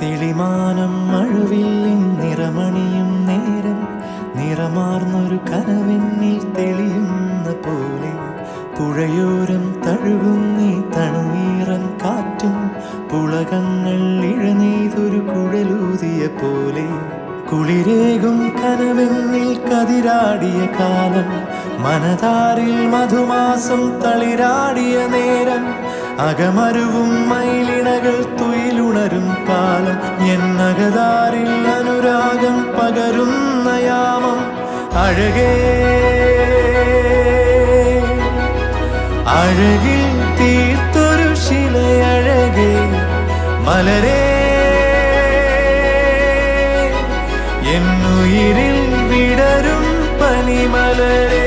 തെളിമാനം മഴവില്ലിൻ നിറമണിയും നേരം നിറമാർന്നൊരു കനവെന്നിൽ തെളിയുന്ന പോലെ പുഴയോരം തഴുകുന്നീ തണുവീറൻ കാറ്റും പുളകങ്ങൾ ഇഴനെയ്തൊരു കുഴലൂതിയ പോലെ കുളിരേകും കനവെന്നിൽ കതിരാടിയ കാലം മനതാരിൽ മധുമാസം തളിരാടിയ നേരം അകമരുവും മയിലിണകൾ തുയിലുണരും കാലം എന്നകതാരിൽ അനുരാഗം പകരുന്ന യാമം അഴകേ അഴകിൽ തീർത്തൊരു ശിലയഴകേ മലരേ എന്നുയിരിൽ വിടരും പനിമലരേ